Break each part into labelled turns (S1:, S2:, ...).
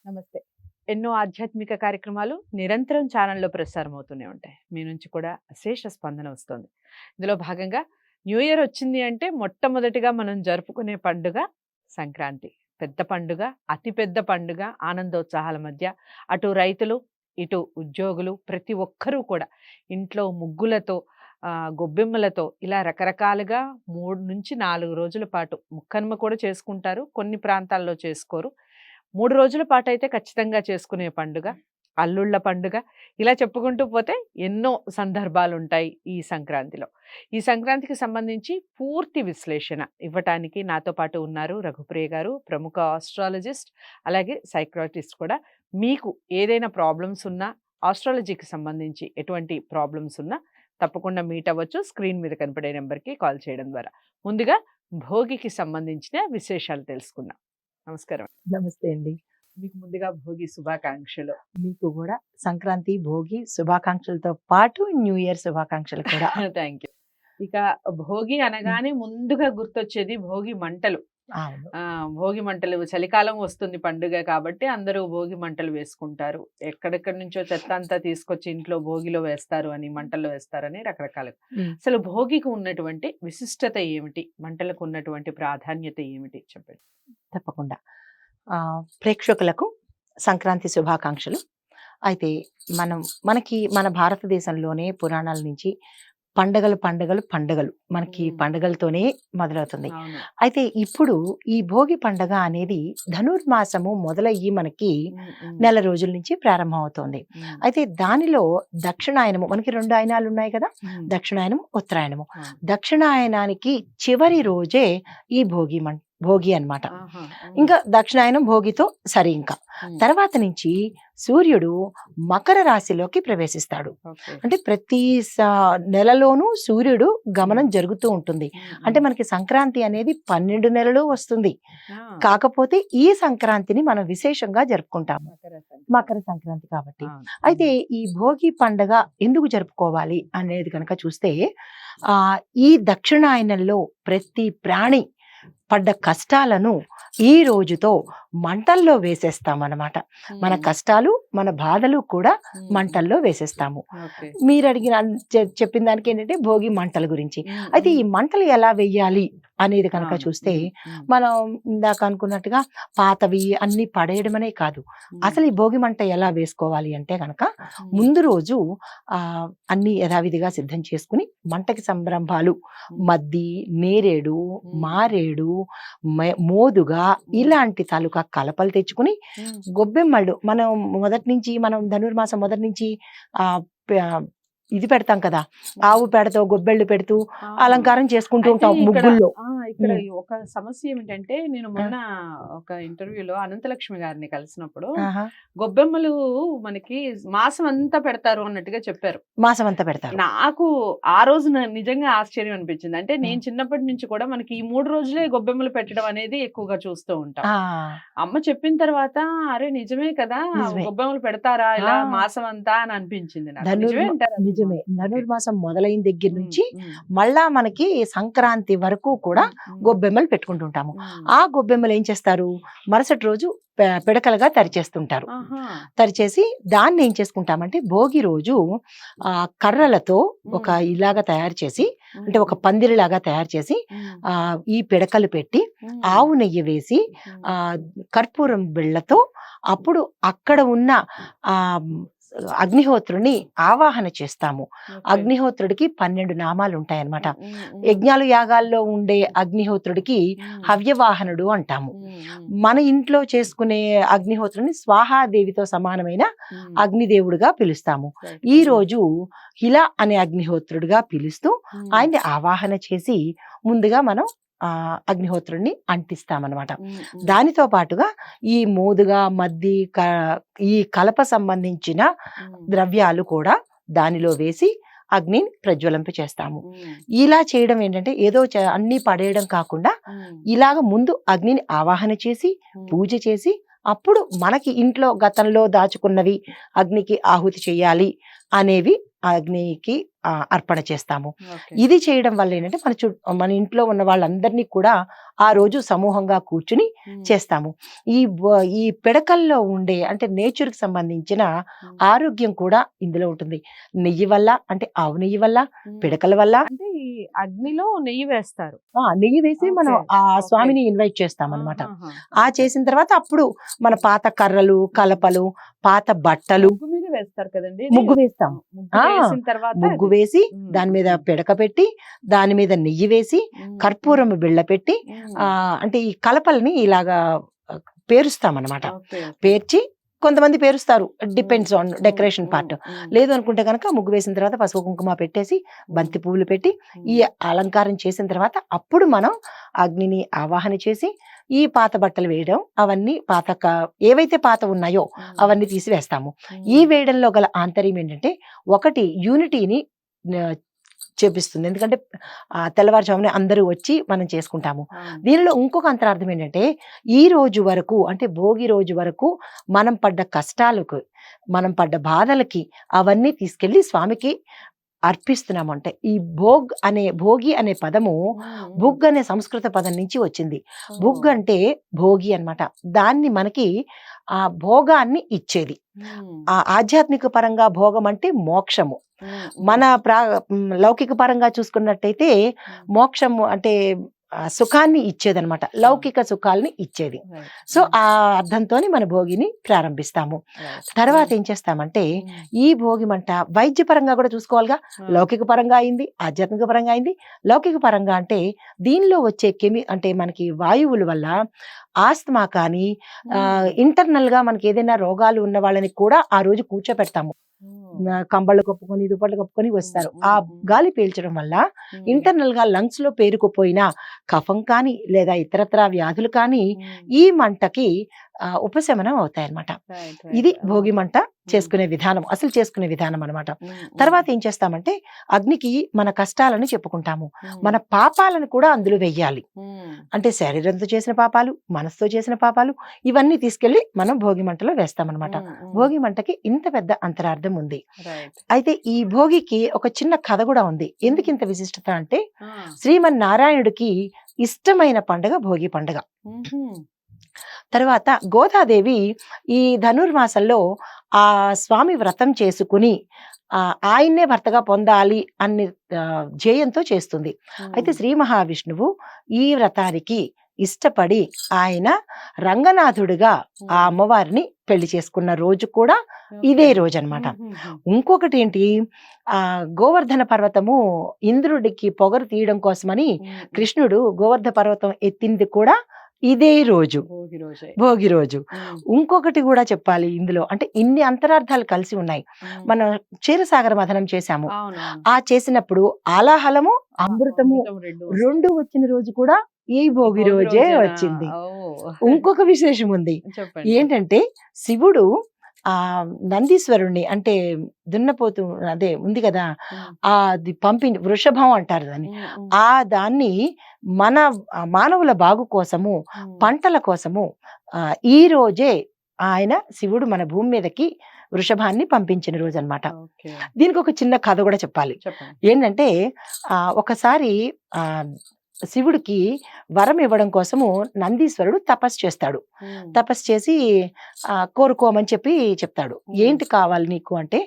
S1: నమస్తే. ఎన్నో ఆధ్యాత్మిక కార్యక్రమాలు నిరంతరం ఛానల్‌లో ప్రసారం అవుతూనే ఉంటాయి. మీ నుంచి కూడా అశేష స్పందన వస్తోంది. ఇందులో భాగంగా న్యూ ఇయర్ వచ్చింది అంటే మొట్టమొదటిగా మనం జరుపుకునే పండుగ సంక్రాంతి. పెద్ద పండుగ, అతి పెద్ద పండుగ, ఆనందోత్సాహాల మధ్య అటు రైతులు, ఇటు ఉద్యోగులు ప్రతి ఒక్కరూ కూడా ఇంట్లో ముగ్గులతో గొబ్బెమ్మలతో ఇలా రకరకాలుగా 3-4 రోజుల పాటు ముక్కనుమ కూడా చేసుకుంటారు. కొన్ని ప్రాంతాల్లో చేసుకోరు. 3 రోజుల పాటైతే ఖచ్చితంగా చేసుకునే పండుగ. అల్లుళ్ళ పండుగ. ఇలా చెప్పుకుంటూ పోతే ఎన్నో సందర్భాలుంటాయి ఈ సంక్రాంతిలో. ఈ సంక్రాంతికి సంబంధించి పూర్తి విశ్లేషణ ఇవ్వటానికి నాతో పాటు ఉన్నారు రఘుప్రియ గారు, ప్రముఖ ఆస్ట్రాలజిస్ట్, అలాగే సైకియాట్రిస్ట్ కూడా. మీకు ఏదైనా ప్రాబ్లమ్స్ ఉన్నా, ఆస్ట్రాలజీకి సంబంధించి ఎటువంటి ప్రాబ్లమ్స్ ఉన్నా తప్పకుండా మీట్ అవ్వచ్చు. స్క్రీన్ మీద కనపడే నెంబర్‌కి కాల్ చేయడం ద్వారా. ముందుగా భోగికి సంబంధించిన విశేషాలు తెలుసుకుందాం. నమస్కారం.
S2: నమస్తే అండి.
S1: మీకు ముందుగా భోగి శుభాకాంక్షలు.
S2: మీకు కూడా సంక్రాంతి, భోగి శుభాకాంక్షలతో పాటు న్యూ ఇయర్ శుభాకాంక్షలు కూడా.
S1: Thank you. ఇక భోగి అనగానే ముందుగా గుర్తొచ్చేది భోగి మంటలు.
S2: అవును.
S1: భోగి మంటలు చలికాలం వస్తుంది పండుగ కాబట్టి అందరూ భోగి మంటలు వేసుకుంటారు. ఎక్కడెక్కడి నుంచో చెత్త అంతా తీసుకొచ్చి ఇంట్లో భోగిలో వేస్తారు అని, మంటల్లో వేస్తారని రకరకాలుగా. అసలు భోగికి ఉన్నటువంటి విశిష్టత ఏమిటి? మంటలకు ఉన్నటువంటి ప్రాధాన్యత ఏమిటి చెప్పండి.
S2: తప్పకుండా. ప్రేక్షకులకు సంక్రాంతి శుభాకాంక్షలు. అయితే మనకి మన భారతదేశంలోనే పురాణాల నుంచి పండగలు పండగలు పండగలు మనకి పండగలతోనే మొదలవుతుంది. అయితే ఇప్పుడు ఈ భోగి పండగ అనేది ధనుర్మాసము మొదలయ్యి మనకి నెల రోజుల నుంచి ప్రారంభం అవుతోంది. అయితే దానిలో దక్షిణాయనము మనకి 2 ఆయనాలు ఉన్నాయి కదా, దక్షిణాయనం, ఉత్తరాయణము. దక్షిణాయనానికి చివరి రోజే ఈ భోగి అన్నమాట. ఇంకా దక్షిణాయనం భోగితో సరి. ఇంకా తర్వాత నుంచి సూర్యుడు మకర రాశిలోకి ప్రవేశిస్తాడు. అంటే ప్రతి నెలలోనూ సూర్యుడు గమనం జరుగుతూ ఉంటుంది. అంటే మనకి సంక్రాంతి అనేది 12 నెలలు వస్తుంది. కాకపోతే ఈ సంక్రాంతిని మనం విశేషంగా జరుపుకుంటాము, మకర సంక్రాంతి కాబట్టి. అయితే ఈ భోగి పండగ ఎందుకు జరుపుకోవాలి అనేది కనుక చూస్తే, ఈ దక్షిణాయనంలో ప్రతి ప్రాణి పడ్డ కష్టాలను ఈ రోజుతో మంటల్లో వేసేస్తామన్నమాట. మన కష్టాలు, మన బాధలు కూడా మంటల్లో వేసేస్తాము. మీరు అడిగిన చెప్పిన దానికి ఏంటంటే భోగి మంటల గురించి. అయితే ఈ మంటలు ఎలా వెయ్యాలి అనేది కనుక చూస్తే, మనం ఇందాక అనుకున్నట్టుగా పాతవి అన్ని పడేయడమనే కాదు, అసలు ఈ భోగి మంట ఎలా వేసుకోవాలి అంటే కనుక ముందు రోజు అన్ని యథావిధిగా సిద్ధం చేసుకుని మంటకి సంరంభాలు, మద్ది, నేరేడు, మారేడు, మోదుగా ఇలాంటి తాలూకా కలపలు తెచ్చుకుని, గొబ్బెమ్మలు మనం ధనుర్మాసం మొదటి నుంచి ఇది పెడతాం కదా, ఆవు పెడతో గొబ్బెళ్ళు పెడుతూ అలంకారం చేసుకుంటూ ఉంటాం ముగ్గుల్లో.
S1: ఇక్కడ ఒక సమస్య ఏమిటంటే, నేను మొన్న ఒక ఇంటర్వ్యూలో అనంతలక్ష్మి గారిని కలిసినప్పుడు గొబ్బెమ్మలు మనకి మాసం అంతా పెడతారు అన్నట్టుగా చెప్పారు.
S2: మాసం అంతా పెడతారు.
S1: నాకు ఆ రోజు నిజంగా ఆశ్చర్యం అనిపించింది. అంటే నేను చిన్నప్పటి నుంచి కూడా మనకి ఈ 3 రోజులే గొబ్బెమ్మలు పెట్టడం అనేది ఎక్కువగా చూస్తూ ఉంటాం. అమ్మ చెప్పిన తర్వాత అరే నిజమే కదా, గొబ్బెమ్మలు పెడతారా ఇలా మాసం అంతా అని అనిపించింది.
S2: నిజమే. ధనుర్మాసం మొదలైన దగ్గర నుంచి మళ్ళా మనకి సంక్రాంతి వరకు కూడా గొబ్బెమ్మలు పెట్టుకుంటుంటాము. ఆ గొబ్బెమ్మలు ఏం చేస్తారు, మరుసటి రోజు పిడకలుగా తరిచేస్తుంటారు. తరిచేసి దాన్ని ఏం చేసుకుంటామంటే భోగి రోజు కర్రలతో ఒక ఇలాగా తయారు చేసి, అంటే ఒక పందిరిలాగా తయారు చేసి ఈ పిడకలు పెట్టి ఆవు నెయ్యి వేసి కర్పూరం బిళ్ళతో అప్పుడు అక్కడ ఉన్న అగ్నిహోత్రుని ఆవాహన చేస్తాము. అగ్నిహోత్రుడికి 12 నామాలు ఉంటాయన్నమాట. యజ్ఞాలు యాగాల్లో ఉండే అగ్నిహోత్రుడికి హవ్యవాహనుడు అంటాము. మన ఇంట్లో చేసుకునే అగ్నిహోత్రుని స్వాహాదేవితో సమానమైన అగ్నిదేవుడిగా పిలుస్తాము. ఈ రోజు హిలా అనే అగ్నిహోత్రుడిగా పిలుస్తూ ఆయన్ని ఆవాహన చేసి ముందుగా మనం అగ్నిహోత్రుడిని అంటిస్తామన్నమాట. దానితో పాటుగా ఈ మోదుగా, మద్ది, ఈ కలప సంబంధించిన ద్రవ్యాలు కూడా దానిలో వేసి అగ్నిని ప్రజ్వలింప చేస్తాము. ఇలా చేయడం ఏంటంటే ఏదో అన్ని పడేయడం కాకుండా ఇలాగ ముందు అగ్నిని ఆవాహన చేసి పూజ చేసి అప్పుడు మనకి ఇంట్లో గతంలో దాచుకున్నవి అగ్నికి ఆహుతి చేయాలి అనేవి అగ్నికి అర్పణ చేస్తాము.
S1: ఓకే.
S2: ఇది చేయడం వల్ల ఏంటంటే మన ఇంట్లో ఉన్న వాళ్ళందరినీ కూడా ఆ రోజు సమూహంగా కూర్చుని చేస్తాము. ఈ పిడకల్లో ఉండే అంటే నేచర్కి సంబంధించిన ఆరోగ్యం కూడా ఇందులో ఉంటుంది. నెయ్యి వల్ల అంటే ఆవు నెయ్యి వల్ల, పిడకల వల్ల.
S1: అంటే ఈ అగ్నిలో నెయ్యి వేస్తారు.
S2: నెయ్యి వేసి మనం
S1: ఓకే.
S2: ఆ
S1: ఓకే.
S2: స్వామిని ఇన్వైట్ చేస్తామన్నమాట.
S1: ఆహాహా.
S2: ఆ చేసిన తర్వాత అప్పుడు మన పాత కర్రలు, కలపలు, పాత బట్టలు,
S1: ముగ్గు మీద వేస్తారు కదండి ఇది?
S2: ముగ్గు వేస్తాం.
S1: ముగ్గు
S2: ఆ,
S1: వేసిన తర్వాత
S2: ముగ్గు
S1: అది.
S2: వేసి
S1: ఉమ్,
S2: దాని మీద
S1: ఉమ్,
S2: పిడక పెట్టి దాని మీద నెయ్యి వేసి
S1: ఉమ్,
S2: కర్పూరం బిళ్ళ పెట్టి
S1: ఉమ్.
S2: అంటే ఈ కలపల్ని ఇలాగా ఆ, పేరుస్తామన్నమాట.
S1: Okay, okay.
S2: పేర్చి కొంతమంది పేరుస్తారు, depends on
S1: um,
S2: decoration
S1: um,
S2: part.
S1: Um,
S2: లేదు అనుకుంటే కనుక ముగ్గు వేసిన తర్వాత పసుపు కుంకుమ పెట్టేసి బంతి పువ్వులు పెట్టి ఈ అలంకారం చేసిన తర్వాత అప్పుడు మనం అగ్నిని ఆవాహన చేసి ఈ పాత బట్టలు వేయడం, అవన్నీ ఏవైతే పాత ఉన్నాయో అవన్నీ తీసివేస్తాము. ఈ వేయడంలో గల ఆంతర్యం ఏంటంటే ఒకటి యూనిటీని చేపిస్తుంది. ఎందుకంటే తెల్లవారుజామునే అందరూ వచ్చి మనం చేసుకుంటాము. దీనిలో ఇంకొక అంతరార్థం ఏంటంటే ఈ రోజు వరకు అంటే భోగి రోజు వరకు మనం పడ్డ కష్టాలకు, మనం పడ్డ బాధలకి అవన్నీ తీసుకెళ్లి స్వామికి అర్పిస్తున్నాము. అంటే ఈ భోగి అనే పదము భుగ్ అనే సంస్కృత పదం నుంచి వచ్చింది. భుగ్ అంటే భోగి అన్నమాట. దాన్ని మనకి ఆ భోగాన్ని ఇచ్చేది. ఆ ఆధ్యాత్మిక పరంగా భోగం అంటే మోక్షము. మన లౌకిక పరంగా చూసుకున్నట్టయితే మోక్షము అంటే సుఖాన్ని ఇచ్చేదన్నమాట, లౌకిక సుఖాలని ఇచ్చేది. సో ఆ అర్థంతోని మన భోగిని ప్రారంభిస్తాము. తర్వాత ఏం చేస్తామంటే ఈ భోగి మంట వైద్యపరంగా కూడా చూసుకోవాలిగా. లౌకిక పరంగా అయింది, ఆధ్యాత్మిక పరంగా అయింది. లౌకిక పరంగా అంటే దీనిలో వచ్చే అంటే మనకి వాయువుల వల్ల ఆస్తమా కానీ ఇంటర్నల్ గా మనకి ఏదైనా రోగాలు ఉన్న వాళ్ళని కూడా ఆ రోజు కూర్చోపెడతాము. కంబళ్ళు కప్పుకొని దుప్పట్లు కప్పుకొని వస్తారు. ఆ గాలి పీల్చడం వల్ల ఇంటర్నల్ గా లంగ్స్ లో పేరుకుపోయిన కఫం కానీ లేదా ఇతరత్ర వ్యాధులు కానీ ఈ మంటకి ఉపశమనం అవుతాయి అన్నమాట. ఇది భోగి మంట చేసుకునే విధానం, అసలు చేసుకునే విధానం అన్నమాట. తర్వాత ఏం చేస్తామంటే అగ్నికి మన కష్టాలను చెప్పుకుంటాము, మన పాపాలను కూడా అందులో వెయ్యాలి. అంటే శరీరంతో చేసిన పాపాలు, మనసుతో చేసిన పాపాలు ఇవన్నీ తీసుకెళ్లి మనం భోగి మంటలో వేస్తామన్నమాట. భోగి మంటకి ఇంత పెద్ద అంతరార్థం ఉంది. అయితే ఈ భోగికి ఒక చిన్న కథ కూడా ఉంది. ఎందుకు ఇంత విశిష్టత అంటే శ్రీమన్నారాయణుడికి ఇష్టమైన పండుగ భోగి పండుగ. తర్వాత గోదాదేవి ఈ ధనుర్మాసంలో ఆ స్వామి వ్రతం చేసుకుని ఆయన్నే భర్తగా పొందాలి అన్ని ధ్యేయంతో చేస్తుంది. అయితే శ్రీ మహావిష్ణువు ఈ వ్రతానికి ఇష్టపడి ఆయన రంగనాథుడిగా ఆ అమ్మవారిని పెళ్లి చేసుకున్న రోజు కూడా ఇదే రోజు అన్నమాట. ఇంకొకటి ఏంటి, గోవర్ధన పర్వతము ఇంద్రుడికి పొగరు తీయడం కోసమని కృష్ణుడు గోవర్ధన పర్వతం ఎత్తింది కూడా ఇదే రోజు, భోగి రోజు. ఇంకొకటి కూడా చెప్పాలి ఇందులో, అంటే ఇన్ని అంతరార్థాలు కలిసి ఉన్నాయి. మనం క్షీరసాగర మథనం చేశాము. ఆ చేసినప్పుడు ఆలాహలము అమృతము రెండు వచ్చిన రోజు కూడా ఈ భోగి రోజే వచ్చింది. ఇంకొక విశేషం ఉంది. ఏంటంటే శివుడు నందీశ్వరుణ్ణి అంటే దున్నపోతు అదే ఉంది కదా, అది వృషభం అంటారు దాన్ని. దాన్ని మన మానవుల బాగు కోసము, పంటల కోసము ఈ రోజే ఆయన శివుడు మన భూమి మీదకి వృషభాన్ని పంపించిన రోజు అన్నమాట. దీనికి ఒక చిన్న కథ కూడా చెప్పాలి. ఏంటంటే ఒకసారి శివుడికి వరం ఇవ్వడం కోసము నందీశ్వరుడు తపస్సు చేస్తాడు. తపస్సు చేసి కోరుకోమని చెప్తాడు. ఏంటి కావాలి నీకు అంటే,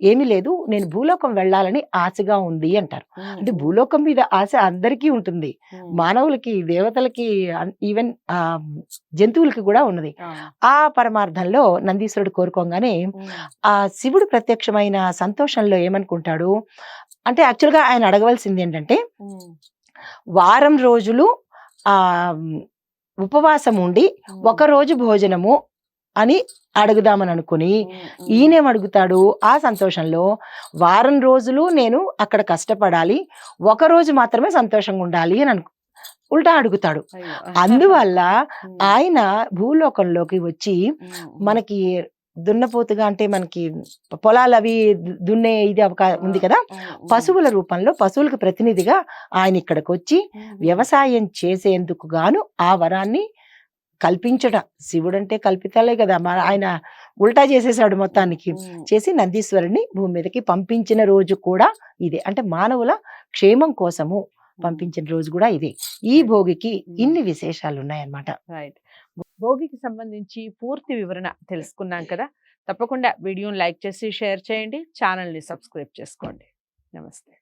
S2: ఏమీ లేదు, నేను భూలోకం వెళ్ళాలని ఆశగా ఉంది అంటారు. అంటే భూలోకం మీద ఆశ అందరికీ ఉంటుంది, మానవులకి, దేవతలకి, ఈవెన్ జంతువులకి కూడా ఉన్నది. ఆ పరమార్థంలో నందీశ్వరుడు కోరుకోగానే ఆ శివుడు ప్రత్యక్షమైన సంతోషంలో ఏమనుకుంటాడు అంటే, యాక్చువల్గా ఆయన అడగవలసింది ఏంటంటే వారం రోజులు ఉపవాసం ఉండి ఒక రోజు భోజనము అని అడుగుదామని అనుకుని ఈయనేమడుగుతాడు, ఆ సంతోషంలో వారం రోజులు నేను అక్కడ కష్టపడాలి, ఒక రోజు మాత్రమే సంతోషంగా ఉండాలి అని ఉల్టా అడుగుతాడు. అందువల్ల ఆయన భూలోకంలోకి వచ్చి మనకి దున్నపోతుగా అంటే మనకి పొలాలు అవి దున్నే ఇది ఉంది కదా, పశువుల రూపంలో పశువులకు ప్రతినిధిగా ఆయన ఇక్కడికి వచ్చి వ్యవసాయం చేసేందుకు గాను ఆ వరాన్ని కల్పించట, శివుడు అంటే కల్పితాలే కదా, ఆయన ఉల్టా చేసేసాడు మొత్తానికి.
S1: ఉమ్.
S2: చేసి నందీశ్వరుని భూమి మీదకి పంపించిన రోజు కూడా ఇదే. అంటే మానవుల క్షేమం కోసము పంపించిన రోజు కూడా ఇదే. ఈ భోగికి ఇన్ని విశేషాలు ఉన్నాయన్నమాట.
S1: రైట్. భోగికి సంబంధించి పూర్తి వివరణ తెలుసుకున్నాం కదా. తప్పకుండా వీడియోని లైక్ చేసి షేర్ చేయండి, ఛానల్ని సబ్స్క్రైబ్ చేసుకోండి. నమస్తే.